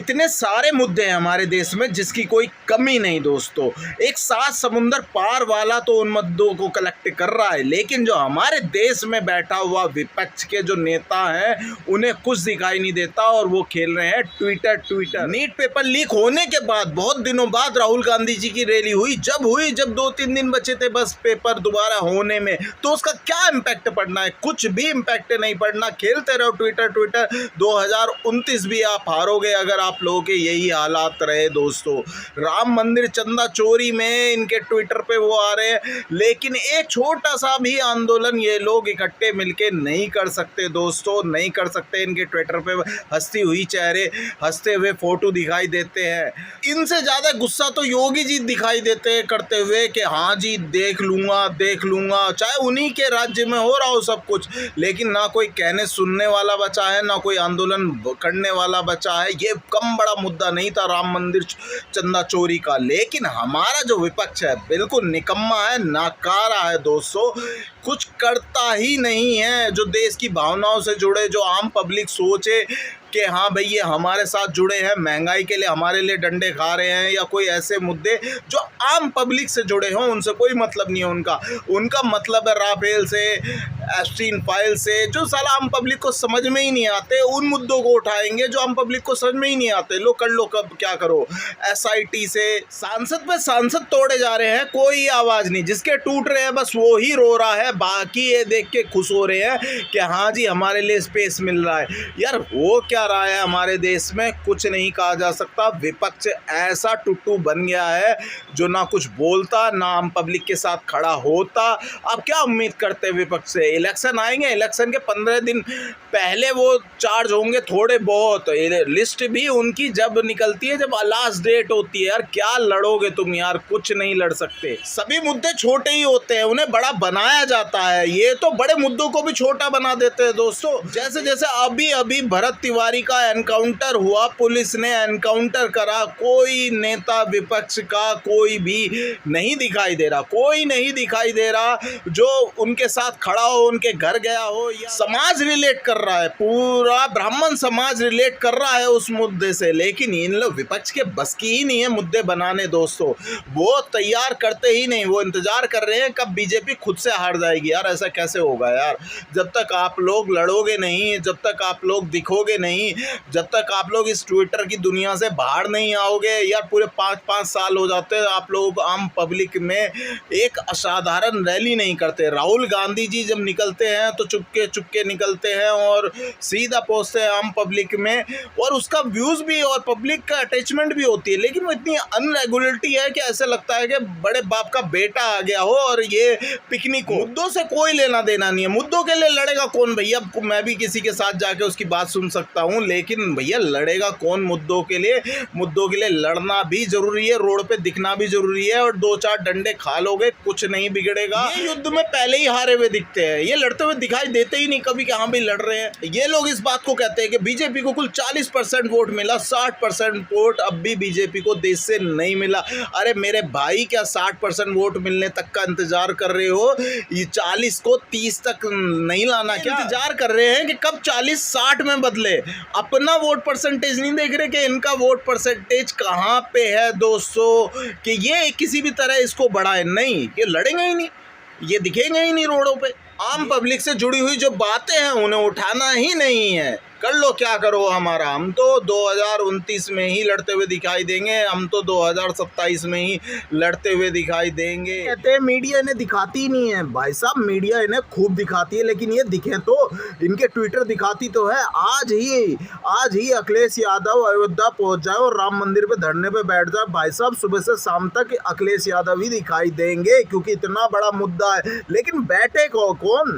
इतने सारे मुद्दे हैं हमारे देश में जिसकी कोई कमी नहीं दोस्तों। एक 7 समुंदर पार वाला तो उन मुद्दों को कलेक्ट कर रहा है, लेकिन जो हमारे देश में बैठा हुआ विपक्ष के जो नेता हैं उन्हें कुछ दिखाई नहीं देता और वो खेल रहे हैं ट्विटर। नीट पेपर लीक होने के बाद बहुत दिनों बाद राहुल गांधी जी की रैली हुई, जब 2-3 दिन बचे थे बस पेपर दोबारा होने में, तो उसका क्या इम्पैक्ट पड़ना है? कुछ भी इम्पैक्ट नहीं पड़ना। खेलते रहो ट्विटर। 2029 भी आप हारोगे अगर आप लोगों के यही हालात रहे दोस्तों। राम मंदिर चंदा चोरी में इनके ट्विटर पे वो आ रहे हैं, लेकिन एक छोटा सा भी आंदोलन ये लोग इकट्ठे मिलके नहीं कर सकते दोस्तों, नहीं कर सकते। इनके ट्विटर पे हंसती हुई चेहरे, हंसते हुए फोटो दिखाई देते हैं। इनसे ज़्यादा गुस्सा तो योगी जी दिखाई देते हैं करते हुए कि हाँ जी देख लूँगा, चाहे उन्हीं के राज्य में हो रहा हो सब कुछ, लेकिन ना कोई कहने सुनने वाला बचा है, ना कोई आंदोलन करने वाला बचा है। ये कम बड़ा मुद्दा नहीं था राम मंदिर चंदा चोरी का, लेकिन हमारा जो विपक्ष है बिल्कुल निकम्मा है, नाकारा है दोस्तों, कुछ करता ही नहीं है जो देश की भावनाओं से जुड़े, जो आम पब्लिक सोचे कि हाँ भाई ये हमारे साथ जुड़े हैं, महंगाई के लिए हमारे लिए डंडे खा रहे हैं, या कोई ऐसे मुद्दे जो आम पब्लिक से जुड़े हों, उनसे कोई मतलब नहीं है उनका मतलब है राफेल से, एप्स्टीन फाइल से, जो साला आम पब्लिक को समझ में ही नहीं आते, उन मुद्दों को उठाएंगे जो आम पब्लिक को समझ में ही नहीं आते। लो कर लो, कब क्या करो। SIT से सांसद पे सांसद तोड़े जा रहे हैं, कोई आवाज़ नहीं, जिसके टूट रहे हैं बस वो ही रो रहा है, बाकी ये देख के खुश हो रहे हैं कि हाँ जी हमारे लिए स्पेस मिल रहा है। यार वो क्या रहा है हमारे देश में, कुछ नहीं कहा जा सकता। विपक्ष ऐसा टुट्टू बन गया है जो ना कुछ बोलता, ना आम पब्लिक के साथ खड़ा होता। अब क्या उम्मीद करते हैं विपक्ष से? इलेक्शन आएंगे, इलेक्शन के 15 दिन पहले वो चार्ज होंगे थोड़े बहुत, लिस्ट भी उनकी जब निकलती है, जब लास्ट डेट होती है। यार क्या लड़ोगे तुम यार, कुछ नहीं लड़ सकते। सभी मुद्दे छोटे ही होते हैं, उन्हें बड़ा बनाया जाता है। ये तो बड़े मुद्दों को भी छोटा बना देते हैं दोस्तों। जैसे अभी भरत तिवारी का एनकाउंटर हुआ, पुलिस ने एनकाउंटर करा, कोई नेता विपक्ष का कोई भी नहीं दिखाई दे रहा, कोई नहीं दिखाई दे रहा जो उनके साथ खड़ा हो, उनके घर गया हो। समाज रिलेट कर रहा है, पूरा ब्राह्मण समाज रिलेट कर रहा है उस मुद्दे से, लेकिन इन लोग विपक्ष के बस की ही नहीं है मुद्दे बनाने दोस्तों। वो तैयार करते ही नहीं, वो इंतजार कर रहे हैं कब बीजेपी खुद से हार जाएगी। यार ऐसा कैसे होगा यार? जब तक आप लोग लड़ोगे नहीं, जब तक आप लोग दिखोगे नहीं, जब तक आप लोग इस ट्विटर की दुनिया से बाहर नहीं आओगे, यार पूरे 5-5 साल हो जाते हैं आप लोग आम पब्लिक में एक असाधारण रैली नहीं करते। राहुल गांधी जी जब निकलते हैं तो चुपके निकलते हैं और सीधा पहुंचते हैं आम पब्लिक में, और उसका व्यूज़ भी और पब्लिक का अटैचमेंट भी होती है, लेकिन वो इतनी अनरेगुलरिटी है कि ऐसे लगता है कि बड़े बाप का बेटा आ गया हो और ये पिकनिक हो। मुद्दों से कोई लेना देना नहीं है, मुद्दों के लिए लड़ेगा कौन भैया? मैं भी किसी के साथ जाके उसकी बात सुन सकता हूँ, लेकिन भैया लड़ेगा कौन मुद्दों के लिए? मुद्दों के लिए लड़ना भी जरूरी है, रोड पे दिखना भी जरूरी है, और 2-4 डंडे खा लोगे कुछ नहीं बिगड़ेगा। ये युद्ध में पहले ही हारे हुए दिखते हैं, ये लड़ते हुए दिखाई देते ही नहीं कभी कि हाँ भाई लड़ रहे हैं। ये लोग इस बात को कहते हैं कि बीजेपी को कुल 40% वोट मिला, 60% वोट अब भी बीजेपी को देश से नहीं मिला। अरे मेरे भाई, क्या 60% वोट मिलने तक का इंतजार कर रहे हो? ये 40 को 30 तक नहीं लाना क्या? इंतजार कर रहे हैं कि कब 40-60 में बदले। अपना वोट परसेंटेज नहीं देख रहे कि इनका वोट परसेंटेज कहाँ पे है दोस्तों, कि ये किसी भी तरह इसको बढ़ाए। नहीं, ये लड़ेंगे ही नहीं, ये दिखेंगे ही नहीं रोडों पे। आम पब्लिक से जुड़ी हुई जो बातें हैं उन्हें उठाना ही नहीं है। कर लो क्या करो हमारा, हम तो 2029 में ही लड़ते हुए दिखाई देंगे, हम तो 2027 में ही लड़ते हुए दिखाई देंगे। कहते हैं मीडिया इन्हें दिखाती ही नहीं है। भाई साहब मीडिया इन्हें खूब दिखाती है, लेकिन ये दिखे तो इनके ट्विटर दिखाती तो है। आज ही अखिलेश यादव अयोध्या पहुंच जाए और राम मंदिर पे धरने पे बैठ जाए, भाई साहब सुबह से शाम तक अखिलेश यादव ही दिखाई देंगे, क्योंकि इतना बड़ा मुद्दा है। लेकिन बैठे कौन?